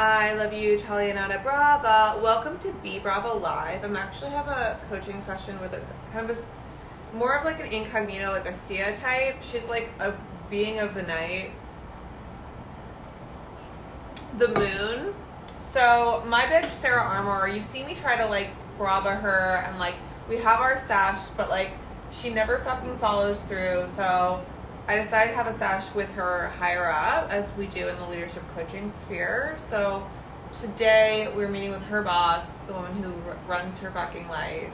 I love you, Talianata Brava. Welcome to Be Brava Live. I'm actually have a coaching session with a kind of more of like an incognito, like a Sia type. She's like a being of the night. The moon. So my bitch Sarah Armour, you've seen me try to like Brava her and like we have our stash, but like she never fucking follows through. So I decided to have a sesh with her higher up, as we do in the leadership coaching sphere. So today we're meeting with her boss, the woman who runs her fucking life,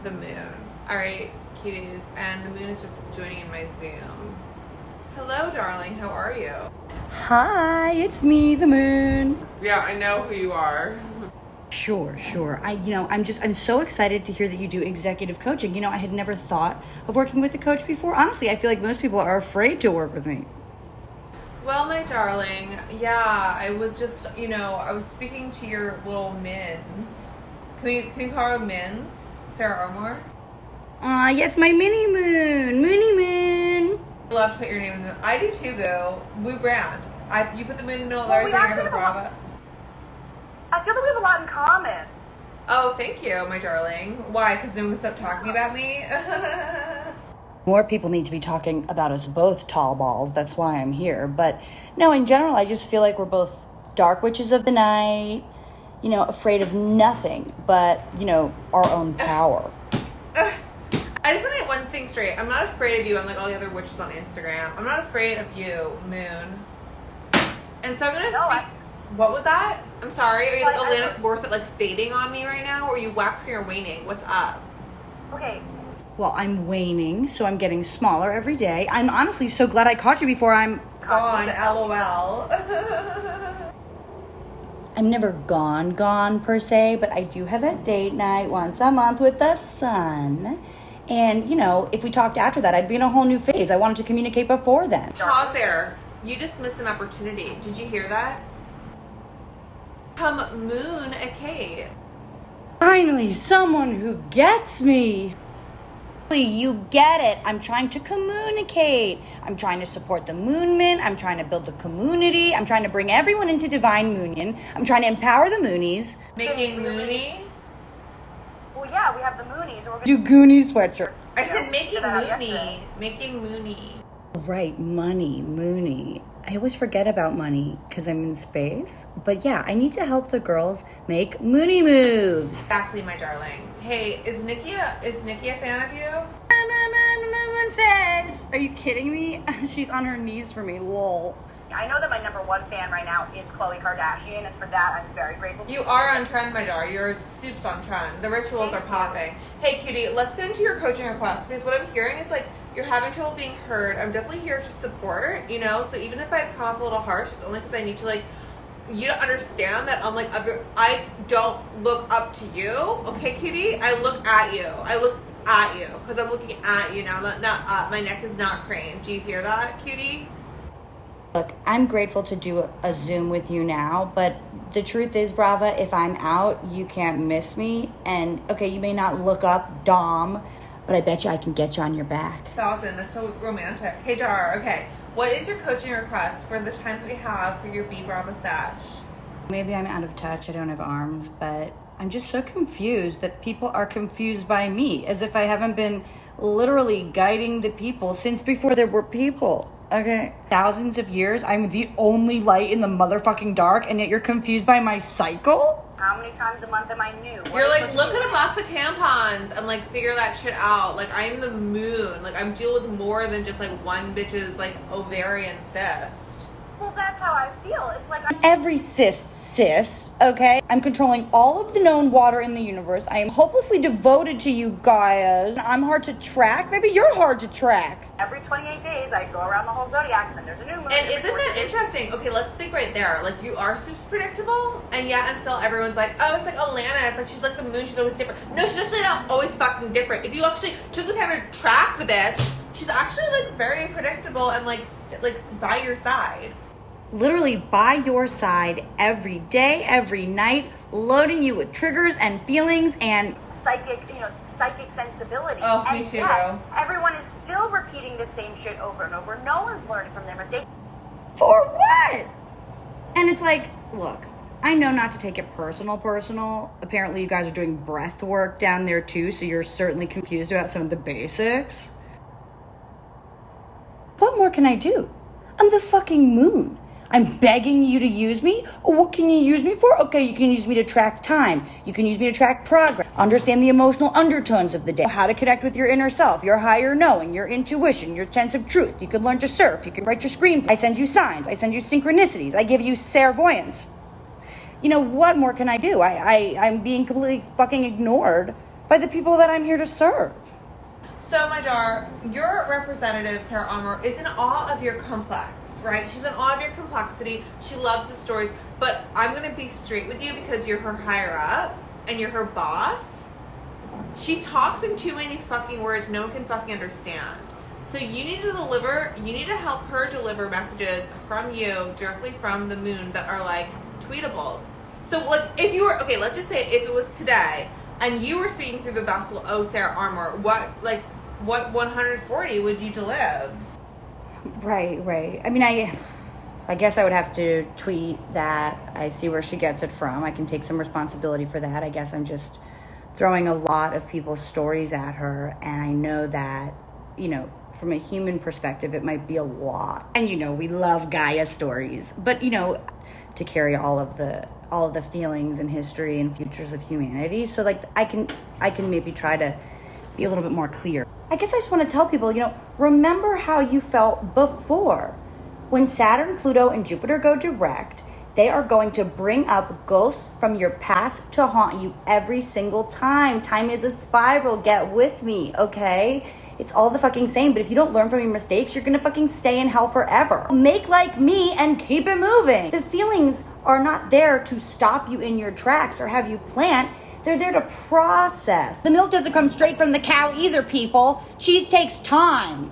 the moon. All right, cuties, and the moon is just joining in my Zoom. Hello, darling. How are you? Hi, it's me, the moon. Yeah, I know who you are. Sure. I'm so excited to hear that you do executive coaching. I had never thought of working with a coach before. Honestly, I feel like most people are afraid to work with me. Well, my darling, yeah, I was just, I was speaking to your little mins. Can we call her mins? Sarah Armour? Yes, my mini moon, Moony Moon. I love to put your name in the. I do too, boo. We brand. You put the moon in the middle of Well, everything. I go Brava. I feel that we have a lot in common. Oh, thank you, my darling. Why? Because no one stopped talking about me? More people need to be talking about us both, tall balls. That's why I'm here. But no, in general, I just feel like we're both dark witches of the night, afraid of nothing but, our own power. I just want to get one thing straight. I'm not afraid of you unlike all the other witches on Instagram. I'm not afraid of you, Moon. And so I'm going to speak... What was that? I'm sorry. Are you like Alanis Morissette like fading on me right now? Or are you waxing or waning? What's up? Okay. Well, I'm waning, so I'm getting smaller every day. I'm honestly so glad I caught you before I'm... Gone, LOL. I'm never gone per se, but I do have a date night once a month with the sun. And, if we talked after that, I'd be in a whole new phase. I wanted to communicate before then. Pause there. You just missed an opportunity. Did you hear that? Come moon a Kate. Finally, someone who gets me. You get it. I'm trying to communicate. I'm trying to support the Moonmen. I'm trying to build the community. I'm trying to bring everyone into Divine Moonion. I'm trying to empower the Moonies. Making Moony? Well, yeah, we have the Moonies. And we're gonna Do Goonie sweatshirts. I said making that out Moony. yesterday. Making Moony. Right, money, Moony. I always forget about money because I'm in space. But yeah, I need to help the girls make Moony moves. Exactly, my darling. Hey, is Nikki a fan of you? Are you kidding me? She's on her knees for me, lol. I know that my number one fan right now is Khloe Kardashian, and for that, I'm very grateful. You are on trend, my darling. Your soup's on trend. The rituals are popping. Hey, cutie, let's get into your coaching request because what I'm hearing is like you're having trouble being heard. I'm definitely here to support, So even if I come off a little harsh, it's only because I need to like you to understand that unlike other, I don't look up to you, okay, cutie? I look at you. I look at you because I'm looking at you now, not up. My neck is not craned. Do you hear that, cutie? Look, I'm grateful to do a Zoom with you now, but the truth is, Brava, if I'm out, you can't miss me. And, okay, you may not look up Dom, but I bet you I can get you on your back. 1,000, that's so romantic. Hey, Dar, okay. What is your coaching request for the time that we have for your Be Brava sash? Maybe I'm out of touch, I don't have arms, but I'm just so confused that people are confused by me, as if I haven't been literally guiding the people since before there were people. Okay. Thousands of years, I'm the only light in the motherfucking dark, and yet you're confused by my cycle? How many times a month am I new? You're like, look at a box of tampons and like figure that shit out. Like I'm the moon. Like I'm dealing with more than just like one bitch's like ovarian cyst. Well, that's how I feel. It's like Every cis, okay? I'm controlling all of the known water in the universe. I am hopelessly devoted to you, Gaias. I'm hard to track. Maybe you're hard to track. every 28 days I go around the whole zodiac, and then there's a new moon. And isn't that interesting? Okay, let's speak right there. Like you are super predictable, and yet and still everyone's like, oh, it's like Alana. It's like she's like the moon. She's always different. No, she's actually not always fucking different. If you actually took the time to track the bitch, she's actually like very predictable and like by your side. Literally by your side every day, every night, loading you with triggers and feelings and psychic sensibility. Oh, and me too, yet, bro. everyone is still repeating the same shit over and over. No one's learning from their mistakes. for what? And it's like, look, I know not to take it personal. Apparently you guys are doing breath work down there too, so you're certainly confused about some of the basics. What more can I do? I'm the fucking moon. I'm begging you to use me? What can you use me for? Okay, you can use me to track time. You can use me to track progress. Understand the emotional undertones of the day. How to connect with your inner self, your higher knowing, your intuition, your sense of truth. You can learn to surf. You can write your screenplay. I send you signs. I send you synchronicities. I give you clairvoyance. You know, what more can I do? I'm being completely fucking ignored by the people that I'm here to serve. So, my jar, your representative, Sarah Armour, is in awe of your complex, right? She's in awe of your complexity. She loves the stories. But I'm going to be straight with you because you're her higher up and you're her boss. She talks in too many fucking words no one can fucking understand. So you need to help her deliver messages from you, directly from the moon, that are like tweetables. So, like, if you were, okay, let's just say if it was today and you were speaking through the vessel, oh, Sarah Armour, what 140 would you deliver? Right. I mean, I guess I would have to tweet that. I see where she gets it from. I can take some responsibility for that. I guess I'm just throwing a lot of people's stories at her, and I know that, you know, from a human perspective, it might be a lot. And, you know, we love Gaia stories, but, you know, to carry all of the feelings and history and futures of humanity. So, like, I can maybe try to be a little bit more clear. I guess I just want to tell people, you know, remember how you felt before. When Saturn, Pluto, and Jupiter go direct, they are going to bring up ghosts from your past to haunt you every single time. Time is a spiral. Get with me, okay? It's all the fucking same, but if you don't learn from your mistakes, you're gonna fucking stay in hell forever. Make like me and keep it moving. The feelings are not there to stop you in your tracks or have you plant. They're there to process. The milk doesn't come straight from the cow either, people. Cheese takes time.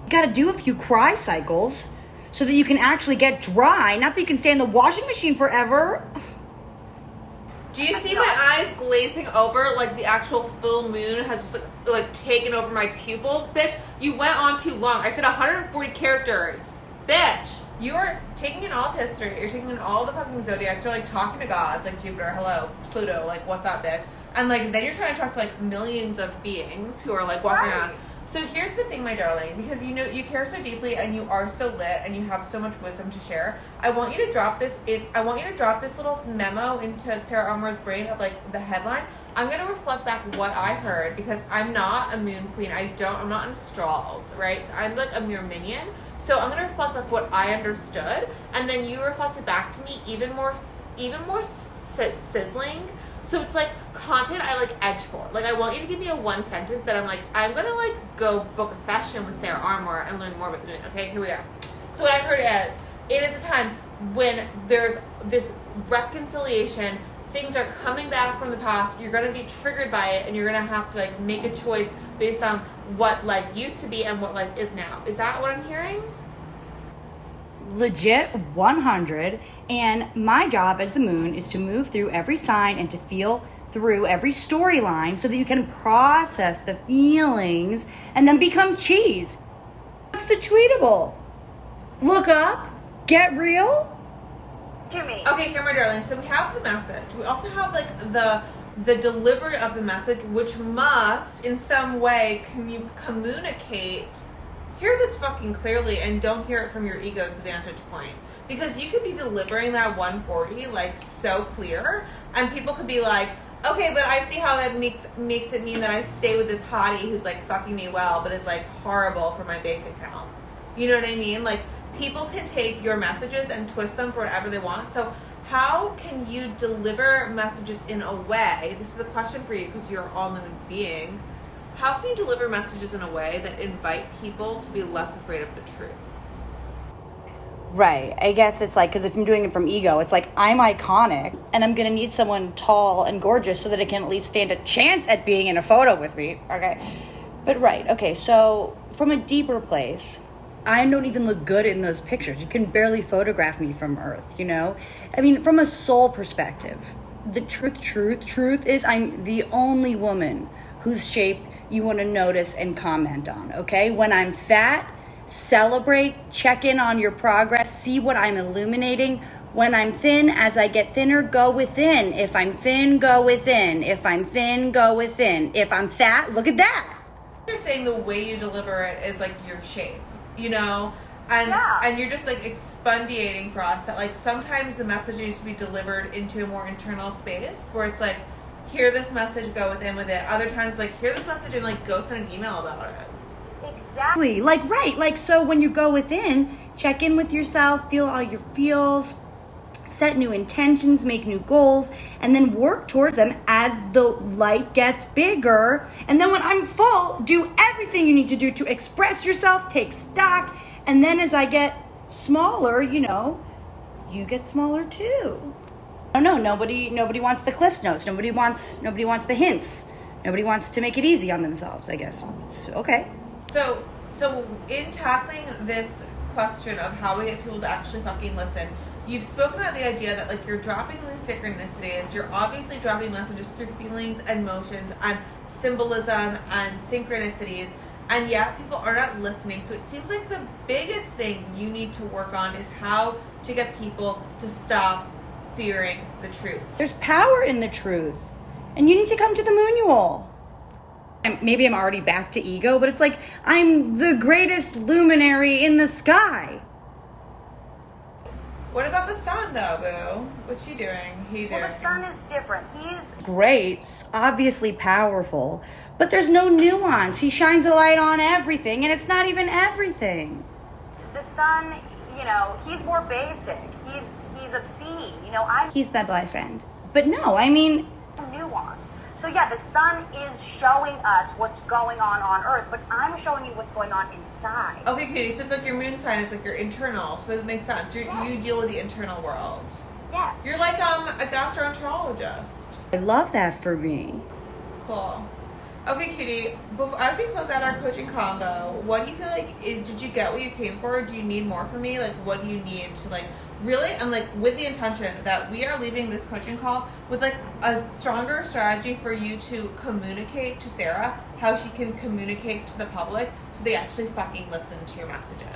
You gotta do a few cry cycles so that you can actually get dry, not that you can stay in the washing machine forever. Do you see my eyes glazing over like the actual full moon has just like taken over my pupils? Bitch, you went on too long. I said 140 characters. Bitch, you are taking in all of history. You're taking in all the fucking zodiacs. You're like talking to gods like Jupiter, hello, Pluto, like what's up, bitch? And like then you're trying to talk to like millions of beings who are like walking around. So here's the thing, my darling, because you know you care so deeply and you are so lit and you have so much wisdom to share. I want you to drop this little memo into Sarah Armour's brain of like the headline. I'm gonna reflect back what I heard because I'm not a moon queen. I'm not in straws, right? I'm like a mere minion. So I'm gonna reflect back what I understood, and then you reflect it back to me even more sizzling. So it's like content I like edge for. Like I want you to give me a one sentence that I'm like, I'm gonna like go book a session with Sarah Armour and learn more about the moon. Okay, here we go. So what I heard is, it is a time when there's this reconciliation, things are coming back from the past, you're gonna be triggered by it, and you're gonna have to like make a choice based on what life used to be and what life is now. Is that what I'm hearing? Legit 100, and my job as the moon is to move through every sign and to feel through every storyline so that you can process the feelings and then become cheese. That's the tweetable. Look up, get real. To me. Okay, here, my darling. So we have the message. We also have like the delivery of the message, which must in some way communicate. Hear this fucking clearly and don't hear it from your ego's vantage point. Because you could be delivering that 140 like so clear, and people could be like, okay, but I see how that makes it mean that I stay with this hottie who's like fucking me well, but is like horrible for my bank account. You know what I mean? Like people can take your messages and twist them for whatever they want. So how can you deliver messages in a way? This is a question for you because you're all human being. How can you deliver messages in a way that invite people to be less afraid of the truth? Right. I guess it's like, because if I'm doing it from ego, it's like I'm iconic and I'm going to need someone tall and gorgeous so that I can at least stand a chance at being in a photo with me. Okay. But right. Okay. So from a deeper place, I don't even look good in those pictures. You can barely photograph me from Earth, you know? I mean, from a soul perspective, the truth is I'm the only woman whose shape you want to notice and comment on, okay? When I'm fat, celebrate, check in on your progress, see what I'm illuminating. When I'm thin, as I get thinner, go within. If I'm thin, go within. If I'm thin, go within. If I'm fat, look at that. You're saying the way you deliver it is like your shape, you know? And Yeah. and you're just like expundiating for us that like sometimes the message needs to be delivered into a more internal space where it's like, hear this message, go within with it. Other times like hear this message and like go send an email about it. Exactly. Like, right. Like, so when you go within, check in with yourself, feel all your feels, set new intentions, make new goals, and then work towards them as the light gets bigger. And then when I'm full, do everything you need to do to express yourself, take stock. And then as I get smaller, you know, you get smaller too. I don't know. Nobody wants the Cliff's Notes. Nobody wants the hints. Nobody wants to make it easy on themselves, I guess. It's okay. So in tackling this question of how we get people to actually fucking listen, you've spoken about the idea that like you're dropping these synchronicities, you're obviously dropping messages through feelings and motions and symbolism and synchronicities, and yet people are not listening. So it seems like the biggest thing you need to work on is how to get people to stop fearing the truth. There's power in the truth, and you need to come to the Moonual. Maybe I'm already back to ego, but it's like I'm the greatest luminary in the sky. What about the sun though, boo? What's she doing? He doing? Well, the sun is different. He's Great, obviously powerful, but there's no nuance. He shines a light on everything, and it's not even everything. the sun. You know, he's more basic. He's obscene. You know, I'm He's my boyfriend. But no, I mean, nuanced. So yeah, the sun is showing us what's going on Earth, but I'm showing you what's going on inside. Okay, Katie, so it's like your moon sign is like your internal, so does it make sense? You Yes. deal with the internal world. Yes. You're like a gastroenterologist. I love that for me. Cool. Okay, Katie, as we close out our coaching combo, what do you feel like, did you get what you came for? Do you need more from me? Like, what do you need to, like, really, and, like, with the intention that we are leaving this coaching call with, like, a stronger strategy for you to communicate to Sarah how she can communicate to the public so they actually fucking listen to your messages.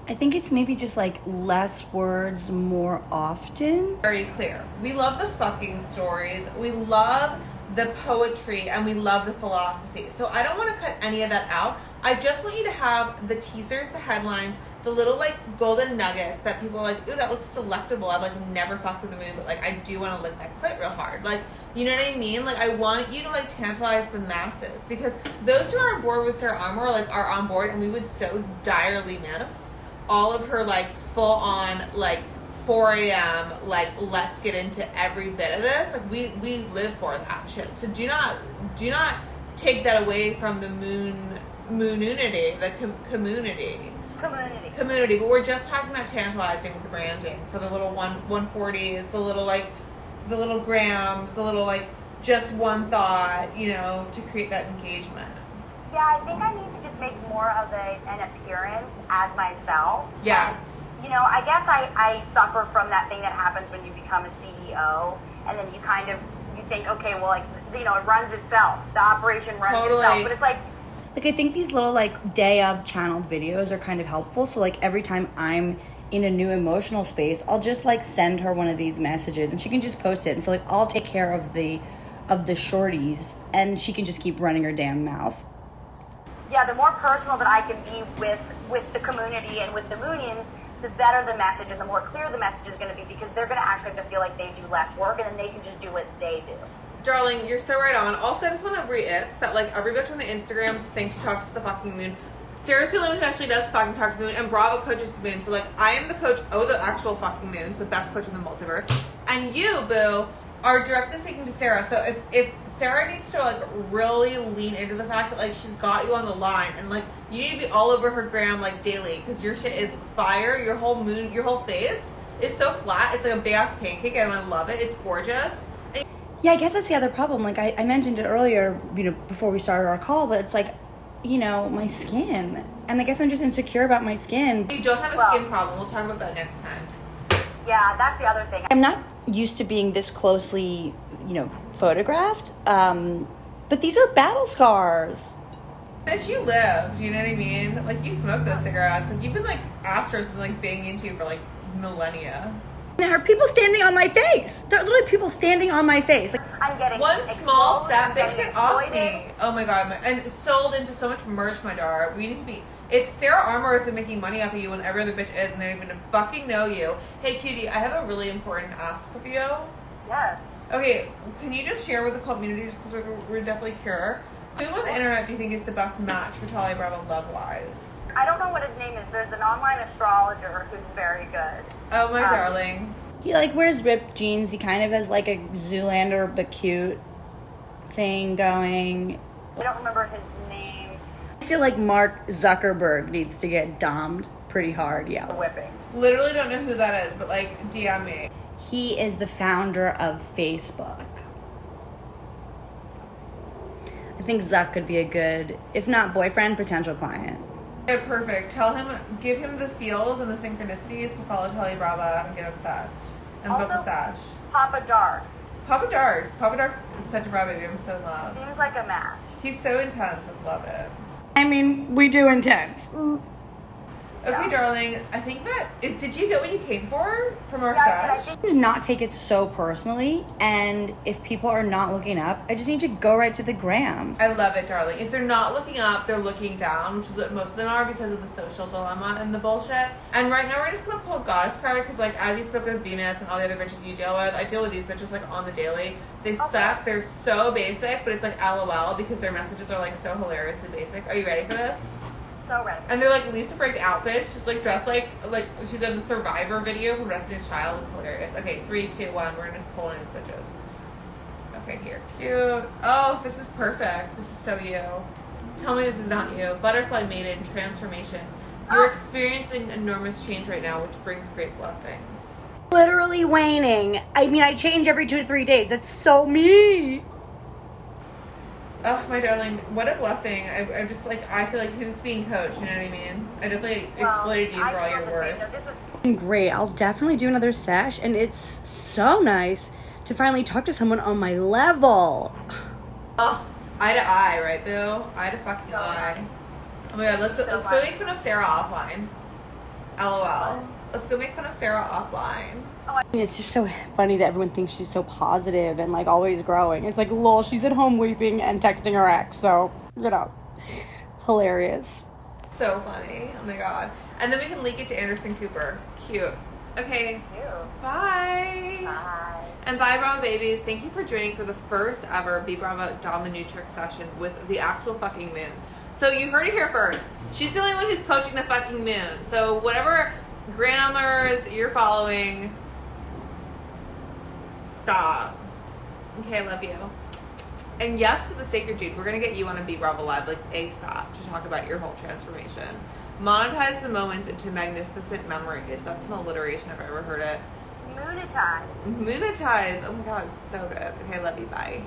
I think it's maybe just like less words more often. Very clear. We love the fucking stories. We love the poetry and we love the philosophy. So I don't want to cut any of that out. I just want you to have the teasers, the headlines, the little like golden nuggets that people are like, ooh, that looks delectable. I've like never fucked with the moon, but like I do want to lick that clit real hard. Like, you know what I mean? Like I want you to like tantalize the masses because those who are on board with Sarah Armour like are on board, and we would so direly miss all of her like full on like 4 a.m. like let's get into every bit of this. Like we live for that shit. So do not take that away from the moonunity, the community. But we're just talking about tantalizing with the branding for the little 140s, the little grams, the little like just one thought, you know, to create that engagement. Yeah, I think I need to just make more of an appearance as myself. Yes. And, you know, I guess I suffer from that thing that happens when you become a CEO, and then you think, okay, well, like, you know, it runs itself. The operation runs itself. But it's like I think these little like day of channeled videos are kind of helpful. So like every time I'm in a new emotional space, I'll just like send her one of these messages and she can just post it. And so like I'll take care of the shorties and she can just keep running her damn mouth. yeah, the more personal that I can be with the community and with the Moonians, the better the message and the more clear the message is going to be, because they're going to actually have to feel like they do less work and then they can just do what they do. Darling, you're so right on. Also, I just want to reiterate that like every bitch on the Instagrams thinks she talks to the fucking moon. Sarah Silverman actually does fucking talk to the moon, and Brava coaches the moon. So like I am the coach of the actual fucking moon, so best coach in the multiverse. And you, boo, are directly speaking to Sarah. So if Sarah needs to like really lean into the fact that like she's got you on the line, and like you need to be all over her gram like daily because your shit is fire. Your whole face is so flat. It's like a big ass pancake, and I love it. It's gorgeous. Yeah, I guess that's the other problem. Like I mentioned it earlier, you know, before we started our call, but it's like, you know, my skin. And I guess I'm just insecure about my skin. You don't have a skin problem. We'll talk about that next time. Yeah, that's the other thing. I'm not used to being this closely, you know, photographed. But these are battle scars. Bitch, you lived, you know what I mean? Like, you smoked those cigarettes. Like, you've been, like, Astros been, like, banging into you for, like, millennia. There are people standing on my face. There are literally people standing on my face. Like, I'm getting One small exposed, step, I'm bitch, getting get off exploited. me. Oh my god, and sold into so much merch, my daughter. We need to be. If Sarah Armour isn't making money off of you and every other bitch is, and they don't even fucking know you. Hey, cutie, I have a really important ask of you. Yes. Okay, can you just share with the community, just because we're definitely curious, who on the internet do you think is the best match for Talia Brava love-wise? I don't know what his name is. There's an online astrologer who's very good. Oh, my darling. he like wears ripped jeans. He kind of has like a Zoolander but cute thing going. I don't remember his name. I feel like Mark Zuckerberg needs to get dommed pretty hard, The yeah. whipping. Literally don't know who that is, but like, DM me. He is the founder of Facebook. I think Zuck could be a good, if not boyfriend, potential client. Yeah, perfect. Tell him, give him the feels and the synchronicities to follow Talia Brava and get obsessed. And book the Also, sash. Papa Dark Papa Darks. Papa Darks is such a Brava baby. I'm so in love. seems like a match. He's so intense. I love it. I mean, we do intense. Okay, Yeah. darling. I think that is. Did you get what you came for from our Yeah, I sash? think To not take it so personally, and if people are not looking up, I just need to go right to the gram. I love it, darling. If they're not looking up, they're looking down, which is what most of them are because of the social dilemma and the bullshit. And right now, we're just gonna pull Goddess card because, like, as you spoke of Venus and all the other bitches you deal with, I deal with these bitches like on the daily. They suck. They're so basic, but it's like LOL because their messages are like so hilariously basic. Are you ready for this? so ready. And they're like Lisa Frank outfits. She's like dressed like she's in the Survivor video from Destiny's Child. It's hilarious. Okay, 3, 2, 1. We're gonna just pull in these bitches. Okay, here. Cute. Oh, this is perfect. This is so you. Tell me this is not you. Butterfly maiden transformation. You're experiencing enormous change right now, which brings great blessings. Literally waning. I mean, I change every 2 to 3 days. That's so me. Oh, my darling, what a blessing. I'm just like, I feel like who's being coached, you know what I mean? I definitely exploited you for all your worth. This was Great. I'll definitely do another sash, and it's so nice to finally talk to someone on my level. Oh, eye to eye, right, boo? Eye to fucking so eye. nice. Oh my god, let's So go much. make fun of Sarah offline. LOL. Let's go make fun of Sarah offline. I mean, it's just so funny that everyone thinks she's so positive and like always growing. It's like, lol, she's at home weeping and texting her ex, so, you know, hilarious. So funny. Oh my god. And then we can link it to Anderson Cooper. Cute. Okay. cute. Bye. Bye. And bye, Brava babies. Thank you for joining for the first ever Be Brava Dominatrix session with the actual fucking moon. So you heard it here first. She's the only one who's coaching the fucking moon. So whatever grammars you're following, stop. Okay, I love you. And yes to the sacred dude. We're gonna get you on a Be Brava Live like ASAP to talk about your whole transformation. Monetize the moments into magnificent memories. That's some alliteration if I ever heard it. Moonetize. Moonetize. Oh my god, it's so good. Okay, love you. Bye.